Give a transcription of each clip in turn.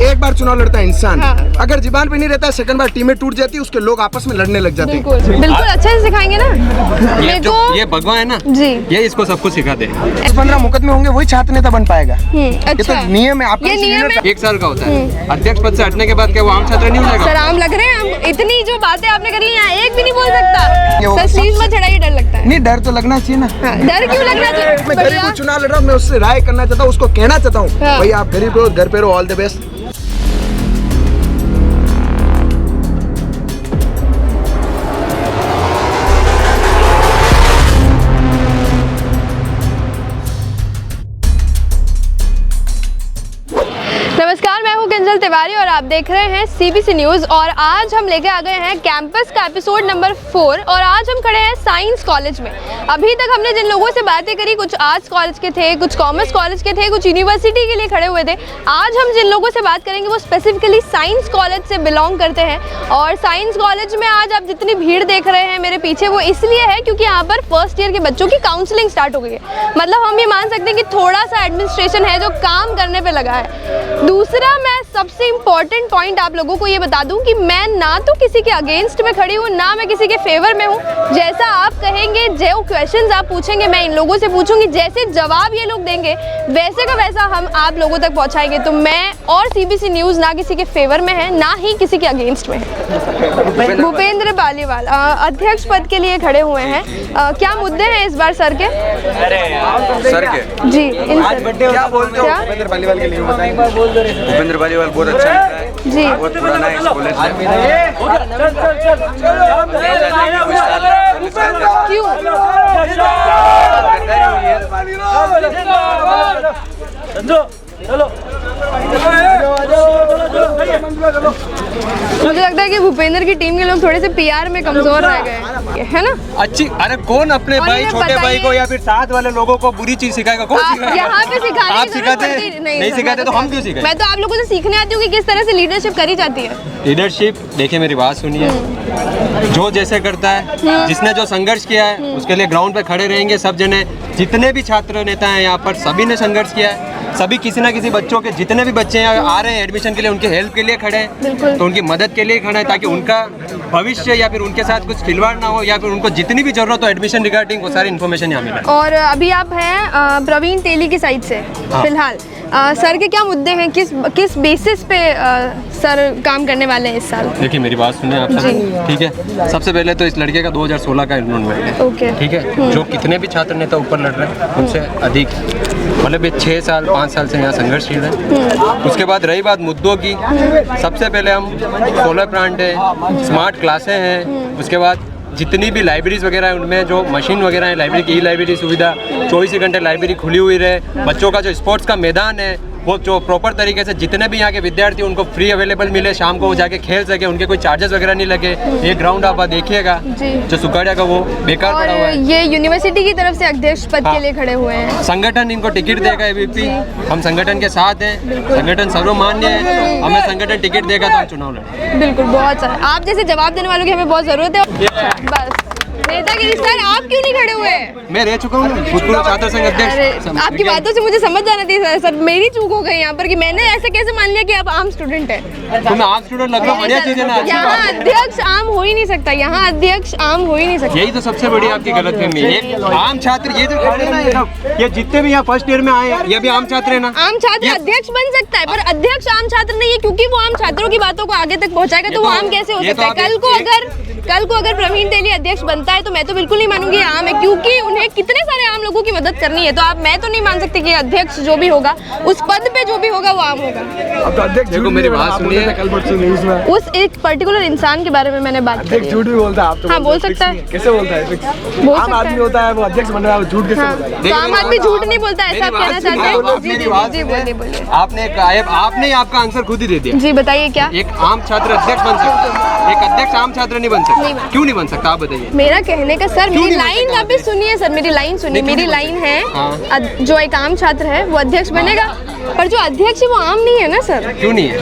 एक बार चुनाव लड़ता है इंसान, अगर जुबान पे नहीं रहता है सेकंड बार टीमें टूट जाती है, उसके लोग आपस में लड़ने लग जाते हैं। बिल्कुल अच्छे से सिखाएंगे ना। ये भगवान है ना जी, ये इसको सब कुछ सिखा दे। 15 मुकदमे होंगे वही छात्र नेता बन पाएगा। अच्छा। ये तो नियम है आपका। ये नियम है। 1 साल का होता है। अध्यक्ष पद से हटने के बाद क्या वो आम छात्र नहीं हो जाएगा? सर आम लग रहे हैं हम, इतनी जो बातें आपने करी यहाँ एक भी नहीं बोल सकता। सर स्लीव में चढ़ाइए, डर लगता है। नहीं, डर तो लगना चाहिए ना। डर क्यों लगना चाहिए? मैं गरीब को चुनाव लड़ रहा हूँ, मैं उससे राय करना चाहता हूँ, उसको कहना चाहता हूँ भाई आप गरीब हो, घर पे रहो, ऑल द बेस्ट। नमस्कार, मैं हूं किंजल तिवारी और आप देख रहे हैं सीबीसी न्यूज़। और आज हम लेके आ गए हैं कैंपस का एपिसोड नंबर 4 और आज हम खड़े हैं साइंस कॉलेज में। अभी तक हमने जिन लोगों से बातें करी, कुछ आर्ट्स कॉलेज के थे, कुछ कॉमर्स कॉलेज के थे, कुछ यूनिवर्सिटी के लिए खड़े हुए थे। आज हम जिन लोगों से बात करेंगे वो स्पेसिफिकली साइंस कॉलेज से बिलोंग करते हैं। और साइंस कॉलेज में आज आप जितनी भीड़ देख रहे हैं मेरे पीछे, वो इसलिए है क्योंकि यहाँ पर फर्स्ट ईयर के बच्चों की काउंसलिंग स्टार्ट हो गई है। मतलब हम ये मान सकते हैं कि थोड़ा सा एडमिनिस्ट्रेशन है जो काम करने पर लगा है। दूसरा, मैं सबसे इम्पॉर्टेंट पॉइंट आप लोगों को ये बता दूं कि मैं ना तो किसी के अगेंस्ट में खड़ी हूँ, ना मैं किसी के फेवर में हूँ। जैसा आप कहेंगे, जो क्वेश्चंस आप पूछेंगे मैं इन लोगों से पूछूंगी, जैसे जवाब ये लोग देंगे वैसे का वैसा हम आप लोगों तक पहुँचाएंगे। तो मैं और सीबीसी न्यूज़ ना किसी के फेवर में है, ना ही किसी के अगेंस्ट में है। भूपेंद्र पालीवाल अध्यक्ष पद के लिए खड़े हुए हैं। क्या मुद्दे हैं इस बार सर के? सर के जी, क्या बोलते हो भूपेंद्र पालीवाल के लिए बताएंगे? भूपेंद्र पालीवाल बहुत अच्छा है जी, बहुत पुराना है इस कॉलेज में। क्यों? मुझे लगता है कि भूपेंद्र की टीम के लोग थोड़े से पीआर में कमजोर रह गए, है ना? अच्छी, अरे कौन अपने भाई छोटे भाई को या फिर साथ वाले लोगों को बुरी चीज सिखाएगा? कौन सिखाएगा? यहाँ पे सिखाने आप की जरूरत सिखाते पड़ती नहीं सिखाते तो हम क्यों सिखाएं? मैं तो आप लोगों से सीखने आती हूँ कि किस तरह से लीडरशिप करी जाती है। लीडरशिप देखिए, मेरी बात सुनिए, जो जैसे करता है, जिसने जो संघर्ष किया है उसके लिए ग्राउंड पे खड़े रहेंगे सब जने। जितने भी छात्र नेता हैं यहाँ पर सभी ने संघर्ष किया है, सभी किसी ना किसी बच्चों के, जितने भी बच्चे यहाँ आ रहे हैं एडमिशन के लिए, उनके हेल्प के लिए खड़े हैं, तो उनकी मदद के लिए खड़े हैं ताकि उनका भविष्य या फिर उनके साथ कुछ खिलवाड़ ना हो, या फिर उनको जितनी भी जरूरत हो एडमिशन रिगार्डिंग वो सारी इन्फॉर्मेशन यहाँ मिले। और अभी आप हैं प्रवीण तेली की साइड से फिलहाल। सर के क्या मुद्दे हैं, किस बेसिस पे सर काम करने वाले हैं इस साल? देखिए मेरी बात सुनिए आप सब, ठीक है? सबसे पहले तो इस लड़के का 2016 का एनरोलमेंट है, ओके, ठीक है? जो कितने भी छात्र नेता ऊपर लड़ रहे हैं उनसे अधिक, मतलब ये 6 साल 5 साल से यहाँ संघर्षशील है। उसके बाद रही बात मुद्दों की, सबसे पहले हम सोलर प्लांट है, स्मार्ट क्लासें हैं, उसके बाद जितनी भी लाइब्रेरीज वगैरह है उनमें जो मशीन वगैरह है, लाइब्रेरी की लाइब्रेरी सुविधा, 24 घंटे लाइब्रेरी खुली हुई रहे। बच्चों का जो स्पोर्ट्स का मैदान है वो जो प्रॉपर तरीके से जितने भी यहाँ के विद्यार्थी उनको फ्री अवेलेबल मिले, शाम को वो जाके खेल सके, उनके कोई चार्जेस वगैरह नहीं लगे। ये ग्राउंड आप देखिएगा जो सुखाड़िया का वो बेकार पड़ा हुआ है। ये यूनिवर्सिटी की तरफ से अध्यक्ष पद के लिए खड़े हुए हैं। संगठन इनको टिकट देगा, एबीपी, हम संगठन के साथ हैं, संगठन सर्वमान्य है, हमें संगठन टिकट देगा तो हम चुनाव लड़ेंगे। बिल्कुल, बहुत सारा आप जैसे जवाब देने वालों की हमें बहुत जरूरत है। बस नेतागिरी सर, आप क्यों नहीं खड़े हुए? मैं रह चुका हूँ भूतपूर्व छात्र संघ अध्यक्ष। आपकी बातों से मुझे समझ जाना चाहिए सर, मेरी चूक हो गई यहाँ पर कि मैंने ऐसे कैसे मान लिया कि आप आम स्टूडेंट हैं। तो मैं आम स्टूडेंट लग रहा हूँ, बढ़िया चीज़ है ना। यहाँ अध्यक्ष आम हो ही नहीं सकता, यहाँ अध्यक्ष आम हो ही नहीं सकता। यही तो सबसे बड़ी आपकी गलतफहमी है। एक आम छात्र, ये जो खड़े ना, ये जितने भी यहाँ फर्स्ट ईयर में आए हैं ये भी आम छात्र है ना। आम छात्र अध्यक्ष बन सकता है, पर अध्यक्ष आम छात्र नहीं है, क्योंकि वो आम छात्रों की बातों को आगे तक पहुँचाएगा तो वो आम कैसे हो सकता है? कल को अगर प्रवीण तेली अध्यक्ष बनता है तो मैं तो बिल्कुल नहीं मानूंगी आम है, क्योंकि उन्हें कितने सारे आम लोगों की मदद करनी है। तो आप, मैं तो नहीं मान सकती कि अध्यक्ष जो भी होगा उस पद पे जो भी होगा वो आम होगा। अब तो अध्यक्ष देखो मेरी बात सुनिए, कल परसों न्यूज़ में उस एक पर्टिकुलर इंसान के बारे में मैंने बात की। झूठ भी बोलता है, आप तो हाँ, बोल सकता है। कैसे बोलता है? आम आदमी होता है वो अध्यक्ष बन रहा है, झूठ कैसे बोलता है? तो आम आदमी झूठ नहीं बोलता, ऐसा आप कहना चाहते हैं? जी बोलिए। आपने आपका आंसर खुद ही दे दिया। जी बताइए क्या? एक आम छात्र अध्यक्ष बन सकता है, एक अध्यक्ष आम छात्र नहीं बन सकता। नहीं बन क्यों नहीं बन सकता, आप बताइए। मेरा कहने का सर, क्यों मेरी नहीं बन लाइन सकता अभी सुनिए सर, मेरी लाइन सुनिए। मेरी लाइन है जो एक आम छात्र है वो अध्यक्ष बनेगा, पर जो अध्यक्ष है वो आम नहीं है ना सर। क्यों नहीं है?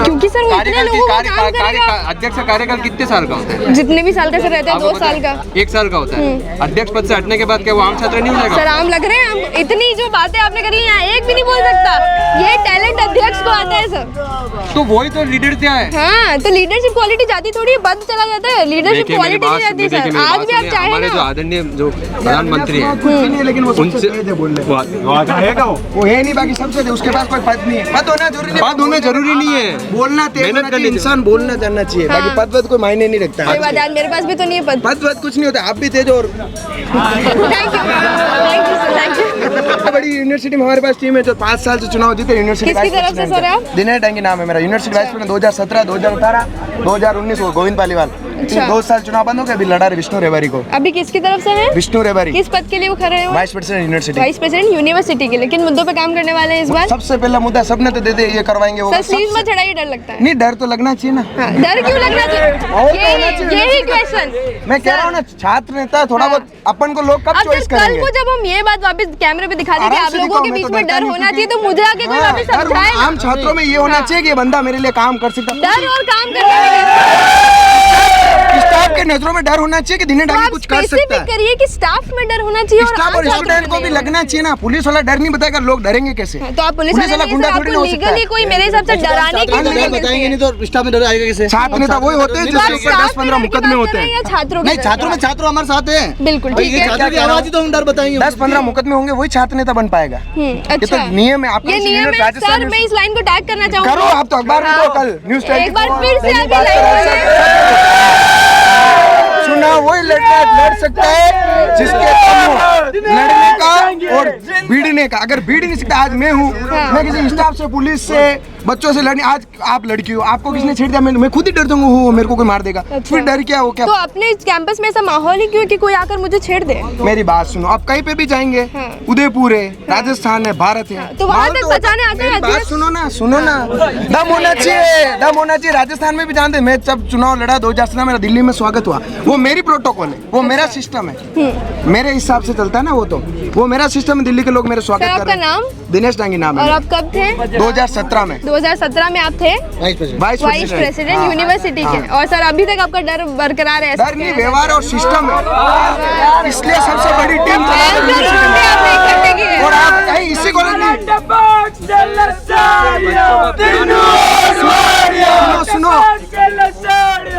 क्योंकि सर वो इतने लोगों का काम करेगा। अध्यक्ष का कार्यकाल कितने साल का होता है? जितने भी साल का सर रहता है, 2 साल का, 1 साल का होता है। अध्यक्ष पद से हटने के बाद क्या वो आम छात्र नहीं हो जाएगा? सर आम लग रहे हैं हम। इतनी जो बातें आपने करी है, यहाँ एक भी नहीं बोल सकता। ये टैलेंट अध्यक्ष को आता है सर। तो वही तो लीडर क्या है? हाँ, तो लीडरशिप क्वालिटी जाती थोड़ी है, बंद चला जाता है। लीडरशिप क्वालिटी नहीं जाती सर। आज भी आप चाहे हमारे जो ना, आदरणीय जो प्रधानमंत्री हैं, लेकिन वो सबसे उनसे तेज है बोलने में। वो है नहीं, बाकी सबसे तेज। उसके पास कोई पद नहीं है। पद होना जरूरी नहीं, पद होना जरूरी नहीं है। बोलना तेज मेहनत होना चाहिए, करनी इंसान बोलना जानना चाहिए। बाकी हाँ। पद वद कोई मायने नहीं रखता कोई है। बात, आज मेरे पास भी तो नहीं है पद। पद वद कुछ नहीं होता, आप भी तेज हो। और thank you sir, thank you. बड़ी यूनिवर्सिटी में हमारे पास टीम है जो 5 साल से चुनाव जीते। यूनिवर्सिटी किसकी तरफ से सर आप? दिनेश डांगी नाम है मेरा। यूनिवर्सिटी वाइस प्रेसिडेंट 2017, 2018, 2019 वो गोविंद पालीवाल। अच्छा। 2 साल चुनाव बंद हो गए, अभी लड़ा रहे विष्णु रेवारी को। अभी किसकी तरफ से है? विष्णु रेवारी किस पद के लिए वो खड़े हैं? Vice president university. Vice president university के लिए किन मुद्दों पे काम करने वाले हैं इस बार? सबसे पहला मुद्दा सबने तो दे दे, ये करवाएंगे वो। सर स्लीव में चढ़ाइए, डर लगता है। नहीं, डर तो लगना चाहिए ना। हाँ, डर क्यों लगना और तो होना चाहिए? चाहिए। यही क्वेश्चन मैं कह रहा हूँ ना, छात्र नेता थोड़ा हाँ। बहुत अपन को लोग कब अब चॉइस कल करेंगे? को जब हम ये बात वापस कैमरे पे दिखा दें कि आराम आप से लोगों दिखाओ, के मैं बीच तो में डरता डर नहीं होना चाहिए, क्योंकि- तो मुझे आके कोई हाँ, वापस डर होना- समझाएगा। आम छात्रों में ये होना चाहिए कि ये बंदा मेरे लिए काम कर सकता है। डर और काम करने में स्टाफ के नजरों में डर होना चाहिए कि दिने डांगी कुछ कर सकता स्पेसिफिक है। करिए कि स्टाफ में डर होना चाहिए और स्टाफ आम और छात्रों स्टूडेंट को में भी नहीं। लगना चाहिए ना। पुलिस वाला डर नहीं बताएगा, लोग डरेंगे कैसे? तो आप पुलिस वाले नहीं गुंडा सर, थोड़ी ना आपको हो सकता है। लीगली कोई मेरे हिसाब से डराने की जरूरत नहीं है। तो स्टाफ में डर आएगा कैसे? छात्र नेता वही होते हैं तो आप जिसके ऊपर स्टाफ 10-15 में मुकदमे होते हैं। या छात्रों की नहीं, तरफ छात्रों में से? छात्रों हमारे साथ हैं। बिल्कुल ठीक ये है। छात्रों की आवाज ही तो हम डर बताएंगे। 10-15 मुकदमे होंगे, वही छात्र नेता बन पाएगा। ये तो अच्छा, नियम है। आपका ये नियम है सर। मैं इस लाइन को टैग करना चाहूँगी। करो, आप तो अखबार में दो कल न्यूज़ एक बार फिर से आप ये चुनाव वही लड़ सकता है जिसके दम हो लड़ने का और भिड़ने का। अगर भिड़ नहीं सकता, आज मैं हूँ, मैं किसी स्टाफ से, पुलिस से, बच्चों से लड़ने। आज आप लड़की हो, आपको किसने छेड़ दिया, मैं खुद ही डर जाऊंगा, वो मेरे को कोई मार देगा। फिर डर क्या हो? क्या तो अपने कैंपस में ऐसा माहौल ही क्यों है कि कोई आकर मुझे छेड़ दे? मेरी बात सुनो, आप कहीं पे भी जाएंगे, उदयपुर है, राजस्थान है, भारत है, तो वहाँ माहौल तक बचाने आते हैं मेरी बात अध्यक्ष। सुनो ना, सुनो ना, दम होना चाहिए, दम होना चाहिए। राजस्थान में भी जानते हैं, मैं जब चुनाव लड़ा 2017 मेरा दिल्ली में स्वागत हुआ, वो मेरी प्रोटोकॉल है, वो मेरा सिस्टम है, मेरे हिसाब से चलता है ना। वो मेरा सिस्टम है, दिल्ली के लोग मेरे स्वागत सर कर आपका रहे हैं। नाम? दिनेश डांगी नाम और है। आप कब थे? 2017 में 2017 में आप थे वाइस वाइस प्रेसिडेंट हाँ। यूनिवर्सिटी के। हाँ। और सर अभी तक आपका डर बरकरार है? डर नहीं, व्यवहार और सिस्टम है, इसलिए सबसे बड़ी टीम चला रहे हैं यूनिवर्सिटी में। आप नहीं करते कि और आप कहीं इसी कॉलेज में सुनो,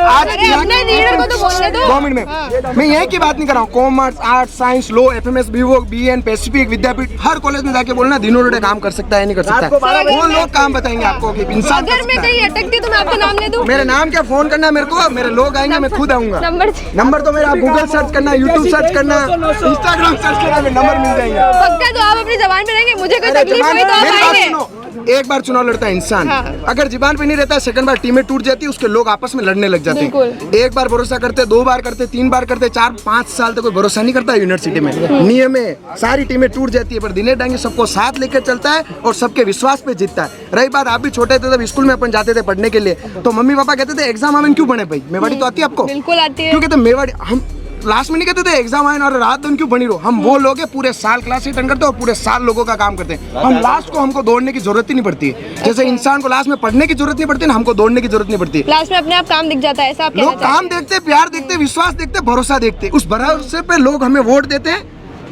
आज अरे अपने लीडर को तो बोलने दो। 2 मिनट में मैं यही की बात नहीं कर रहा हूँ। Commerce, art, science, law, FMS, BVOC, BN, Pacific, विद्यापीठ, हर कॉलेज में जाके बोलना दिनों रोटे काम कर सकता है, नहीं कर सकता है। वो लोग काम बताएंगे आपको कि इंसान कर अगर मैं सकता है। कहीं अटकती तो मैं आपका नाम ले दूं? मेरा नाम क्या, फोन करना मेरे को, मेरे लोग आएंगे, मैं खुद आऊंगा। नंबर तो मेरा गूगल सर्च करना, यूट्यूब सर्च करना, इंस्टाग्राम सर्च करना, मेरे नंबर मिल जाएंगे। पक्का? तो आप अपनी जबान पे रहेंगे, मुझे कोई अरे तकलीफ हुई तो आप मेरी बात आएंगे? सुनो, एक बार चुनाव लड़ता है इंसान, हाँ। अगर जुबान पे नहीं रहता है, सेकंड बार टीमें टूट जाती है, उसके लोग आपस में लड़ने लग जाते हैं। एक बार भरोसा करते, 2 बार करते, 3 बार करते, 4-5 साल तक कोई भरोसा नहीं करता है यूनिवर्सिटी में। नियम है, सारी टीमें टूट जाती है, पर दिनेश डांगी सबको साथ लेकर चलता है और सबके विश्वास पे जीतता है। रही बात, आप भी छोटे थे तब स्कूल में अपन जाते थे पढ़ने के लिए, तो मम्मी पापा कहते थे एग्जाम में क्यों पढ़े भाई, मेवाड़ी तो आती है आपको? बिल्कुल आती है। क्यों कहते मेवाड़ी? हम लास्ट में नहीं कहते थे एग्जाम आए और रात दिन क्यों बनी रहो। हम वो लोग हैं पूरे साल क्लास अटेंड करते हैं और पूरे साल लोगों का काम करते हैं। हम लास्ट को हमको दौड़ने की जरूरत ही नहीं पड़ती है। जैसे इंसान को लास्ट में पढ़ने की जरूरत नहीं पड़ती ना, हमको दौड़ने की जरूरत नहीं पड़ती। लास्ट में अपने आप काम दिख जाता है, ऐसा आप कहना लोग काम देखते, प्यार देखते, विश्वास देखते, भरोसा देखते, उस भरोसे पे लोग हमें वोट देते हैं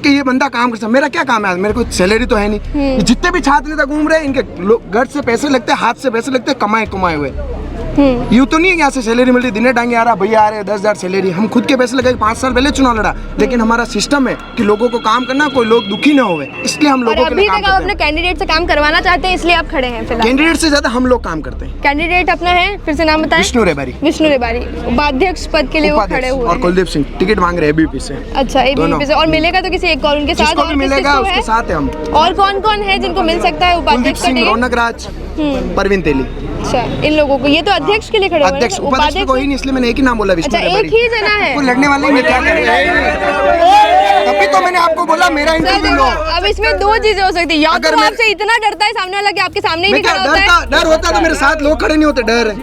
कि ये बंदा काम कर सकता है। मेरा क्या काम है, मेरे को सैलरी तो है नहीं। जितने भी छात्र नेता घूम रहे हैं, इनके घर से पैसे लगते हैं, हाथ से पैसे लगते हैं, कमाए हुए। यूँ तो नहीं है यहाँ से सैलरी मिलती, दिनेश डांगी आ रहा, भैया आ रहे 10,000 सैलरी, हम खुद के पैसे लगे। 5 साल पहले चुनाव लड़ा, लेकिन हमारा सिस्टम है कि लोगों को काम करना, कोई लोग दुखी ना होवे, इसलिए हम लोगों के लिए काम अभी तक आप करते अपने हैं। कैंडिडेट से काम करवाना चाहते हैं, इसलिए आप खड़े हैं फिलहाल? कैंडिडेट से ज्यादा हम लोग काम करते हैं। कैंडिडेट अपना है, फिर से नाम बताएं। विष्णु रेबारी, विष्णु रेबारी उपाध्यक्ष पद के लिए वो खड़े हुए और हैं। कुलदीप सिंह टिकट मांग रहे हैं ABP से। अच्छा, ABP से। और मिलेगा तो किसी एक और उनके साथ? जिसको भी मिलेगा उसके साथ है हम। और कौन कौन है जिनको मिल सकता है कुलदीप उपाध्यक्ष का सिंह, टिकट? रौनक राज, परवीन तेली। अच्छा, इन लोगों को, ये तो अध्यक्ष के लिए खड़े हुए हैं। अध्यक्ष उपाध्यक्ष तो कोई नहीं, इसलिए मैंने एक ही नाम बोला, विष्णु अच्छा, एक ही जना है। वो लड़ने वाले में क्या तभी तो मैंने आपको बोला मेरा इंटरव्यू लो। अब इसमें दो चीजें हो सकती है, या तो आपसे इतना डरता है सामने वाला कि आपके सामने ही नहीं खड़ा होता है। डर होता तो मेरे साथ लोग खड़े नहीं होते, डर है।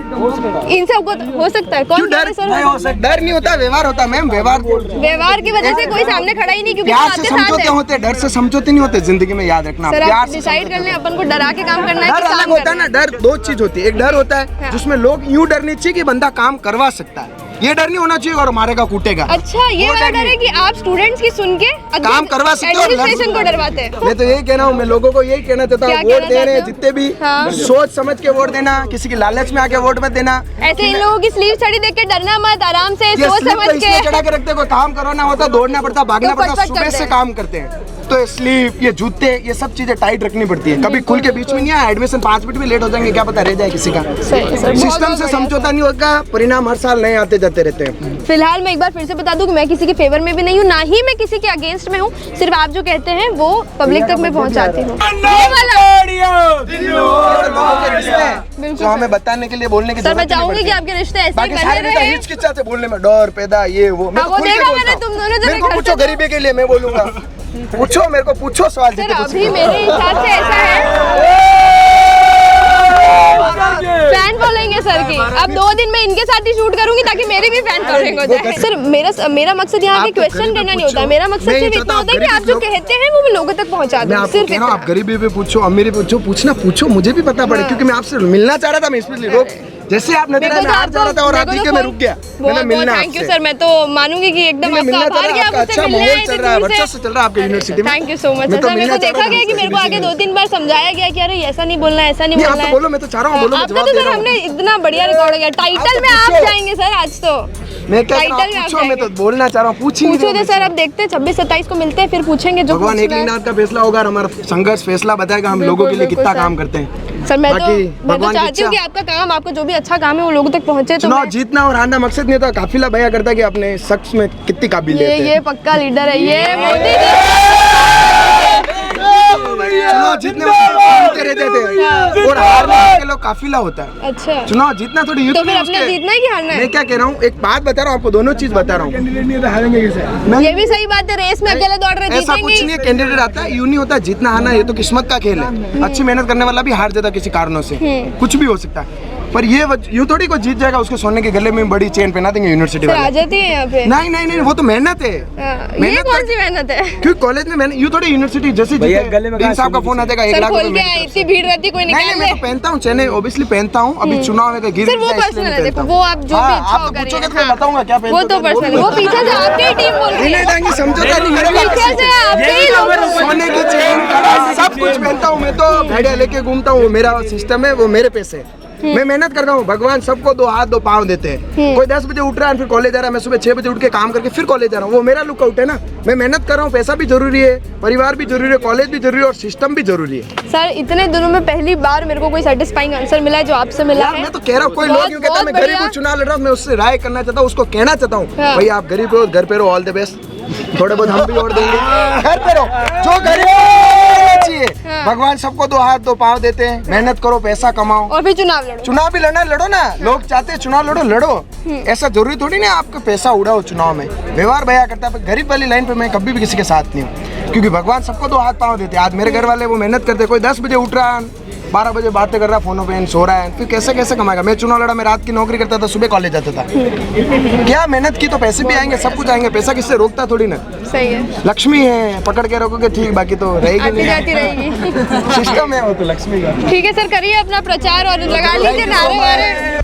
इनसे हो सकता है, कौन डर? डर नहीं होता, व्यवहार होता है मैम, व्यवहार की वजह से कोई सामने खड़ा ही नहीं, क्योंकि प्यार से समझौते होते, डर से समझौते नहीं होते जिंदगी में, याद रखना। सर, प्यार आप डिसाइड कर लें अपन को डरा के काम करना है डर कि अलग काम होता है करना ना। डर दो चीज होती है, एक डर होता है जिसमें लोग यूं डरनी चाहिए कि बंदा काम करवा सकता है, ये डर नहीं होना चाहिए और मारेगा कूटेगा। अच्छा, ये वाला डर है कि आप स्टूडेंट्स की सुन के काम करवा सकते हो, एडमिनिस्ट्रेशन को डरवाते हैं। मैं तो यही कह रहा हूँ, मैं लोगों को यही कहना चाहता हूँ, क्या वोट कहना दे रहे हैं चाहते हो? जितने भी, हाँ। सोच समझ के वोट देना, किसी की लालच में आके वोट मत देना। ऐसे इन लोगों की स्लीव छड़ी देख के डरना मत, आराम से ये सोच स्लिप समझ तो इसलिए के। चढ़ा के रखते हैं, कोई काम करवाना होता, दौड़ना पड़ता, भागना तो पड़ता, फटफट सुबह करते से हैं। काम करते हैं, तो ये स्लीप, ये जूते, ये सब चीजें टाइट रखनी पड़ती है। कभी खुल के बीच में नहीं आया, एडमिशन 5 मिनट भी लेट हो जाएंगे, क्या पता रह जाए किसी का। सही, सर, बहुत सिस्टम से बढ़िया। समझौता नहीं होगा, परिणाम हर साल नए आते जाते रहते हैं। फिलहाल मैं एक बार फिर से बता दूं कि मैं किसी के फेवर में भी नहीं हूँ, ना ही मैं किसी के अगेंस्ट में हूँ, सिर्फ आप जो कहते हैं वो पब्लिक तक मैं पहुँचाती हूँ। ये वाला बिल्कुल, तो हमें बताने के लिए बोलने की सर, मैं जरूरत नहीं चाहूंगी पड़ती। कि आपके रिश्ते ऐसे ही बाकी बने सारे रहे। हिचकिचाते बोलने में, डर पैदा ये वो। मैं हाँ, तो वो खुल के देखा बोलता मैंने, हूँ। तुम दोनों जने मेरे को घर पूछो से गरीबी के लिए, मैं बोलूंगा। पूछो मेरे को, पूछो सवाल सर, जितने पूछ अभी सकते हो। मेरे हिसाब से ऐसा है, फैन फॉलोइंग है सर की। अब 2 दिन में इनके साथ ही शूट करूंगी ताकि मेरी भी फैन फॉलोइंग हो जाए। सर, मेरा मकसद यहाँ पे क्वेश्चन करना नहीं होता है, मेरा मकसद सिर्फ इतना होता है कि आप जो कहते हैं वो भी लोगों तक पहुँचा मैं दो, आपको सिर्फ कह रहा हूँ, इतना। आप गरीबी पे पूछो, अमीरी पे पूछना, पूछो, मुझे भी पता पड़े, क्योंकि मैं आपसे मिलना चाह रहा था। मैं इसलिए रोक, जैसे आप नजर आए, मैं हार जा रहा था और आप दिख के मैं रुक गया। मैंने मिलना थैंक यू आपसे। सर, मैं तो मानूंगी कि एकदम आपका आभार कि आप मुझसे अच्छा मिलने माहौल आए चल इतनी रहा है, दूर से। वर्चस्व चल रहा है आपके यूनिवर्सिटी में। थैंक यू सो मच मैं तो सर। मेरे मिलना को देखा चाह रहा गया कि था मेरे को आगे 2-3 बार समझाया गया कि अरे ऐसा नहीं बोलना, ऐसा नहीं नहीं, आप बोलना तो है। बोलो, मैं तो चाह रहा हूँ, बोलो, मैं आपका जवाब तो दे सर रहा हूँ। हमने इतना बढ़िया रिकॉर्ड हो गया, टाइटल में आप पूछो। जाएंगे सर आज तो। मैं क्या टाइटल में आप पूछो, मैं तो जाएंगे। बोलना चाह रहा हूँ, पूछिए। पूछो तो सर, अब देखते हैं 26-27 को मिलते हैं, फिर पूछेंगे जो भगवान पूछना है। एकलिंगनाथ का फैसला होगा और हमारा संघर्ष फैसला बताएगा हम लोगों के लिए बिल्कुल कितना सर। काम करते हैं। सर, मैं तो भगवान की चाहती हूँ कि इच्छा। आपका काम, आपका जो भी अच्छा काम है वो लोगों तक पहुँचे। तो चुनाव मैं- जीतना और हारना मकसद नहीं होता, काफिला बयां करता है कि अपने शख्स में कितनी काबिलियत है। ये पक्का लीडर है, ये मोदी जी। चुनाव जीतने वाले रहते थे और हारने वाले लोग काफिला होता है। अच्छा, चुनाव जीतना थोड़ी युद्ध तो फिर में अपने उसके- जीतना है कि हारना है? मैं क्या कह रहा हूँ, एक बात बता रहा हूँ आपको, दोनों चीज बता रहा हूँ। ये भी सही बात है, रेस में अकेले दौड़ रहे ऐसा जीतेंगे कुछ ही। नहीं है, कैंडिडेट आता है, यूं नहीं होता जीतना हारना, ये तो किस्मत का खेल है। अच्छी मेहनत करने वाला भी हार जाता है किसी कारणों से, कुछ भी हो सकता है। पर ये यूं थोड़ी कोई जीत जाएगा, उसके सोने के गले में बड़ी चेन पहना देंगे यूनिवर्सिटी सर, आ वाले। जाती है यहाँ पे। नहीं नहीं नहीं, वो तो मेहनत है। ये मेहनत कौन कर- सी मेहनत है? क्योंकि कॉलेज में मैंने यूं थोड़ी यूनिवर्सिटी जैसे डीन साहब का फोन आ जाएगा 1 सर, लाख खोल रुपए के मेरी इतनी भीड़ रहती, कोई नहीं नहीं, निकाल मैं ले। तो पहनता हूँ, चेन्नई ओबियसली पहनता हूँ। अभी चुनाव में गिर सर, वो जाए इसलिए पर्सनल नहीं है, देखो, पहनता वो हूँ। आप जो हाँ, भी इच्छा आप हो तो करिए। पूछोगे तो मैं हाँ। बताऊंगा क्या पहनता वो तो हूँ, पर्सनल है, वो पीछे से आपकी ही टीम बोल रही है। नहीं समझौता नहीं मेरे को पीछे से आपके ही लोग। सोने की चेन कड़ा सब कुछ पहनता हूँ मैं, तो गाड़ियाँ लेके घूमता हूँ, मेरा सिस्टम है, वो मेरे पैसे है। मैं मेहनत करता हूँ, भगवान सबको 2 हाथ 2 पाँव देते हैं। कोई 10 बजे उठ रहा है फिर कॉलेज जा रहा है, मैं सुबह 6 बजे उठ के काम करके फिर कॉलेज जा रहा हूँ, वो मेरा लुकआउट है ना। मैं मेहनत कर रहा हूँ, पैसा भी जरूरी है, परिवार भी जरूरी है, कॉलेज भी जरूरी है और सिस्टम भी जरूरी है। सर, इतने दिनों में पहली बार मेरे को कोई सेटिस्फाइंग आंसर मिला है जो आपसे मिला यार है। मैं तो कह रहा हूँ, कोई लोग यूँ कहता है मैं गरीब हूँ, चुनाव लड़ रहा हूँ, मैं उससे राय करना चाहता हूँ, उसको कहना चाहता हूँ हाँ। भाई आप गरीब हो, घर पे रहो, ऑल द बेस्ट, थोड़े बहुत हम भी और देंगे, घर पे रहो, जो गरीब चाहिए। हाँ। भगवान सबको 2 हाथ 2 पाँव देते हैं, मेहनत करो, पैसा कमाओ, और फिर चुनाव लड़ो। चुनाव भी लड़ना लड़ो ना, लोग चाहते हैं चुनाव लड़ो। ऐसा जरूरी थोड़ी ना आपका पैसा उड़ाओ चुनाव में, व्यवहार बया करता है। पर गरीब वाली लाइन पे मैं कभी भी किसी के साथ नहीं हूँ, क्योंकि भगवान सबको 2 हाथ पाँव देते हैं। आज मेरे घर वाले वो मेहनत करते, कोई 10 बजे उठ रहा है, 12 बजे बातें कर रहा है, फोनों पे सो रहा है, फिर कैसे कमाएगा। मैं चुनाव लड़ा, मैं रात की नौकरी करता था, सुबह कॉलेज जाता था। क्या मेहनत की तो पैसे भी आएंगे, सब कुछ आएंगे, पैसा किससे रोकता थोड़ी ना। सही है, लक्ष्मी है, पकड़ के रखोगे ठीक, बाकी तो रहेगी आती नहीं, जाती रहेगी। सिस्टम है वो तो लक्ष्मी का। ठीक है सर, करिए अपना प्रचार और लगा लीजिए नारे वारे।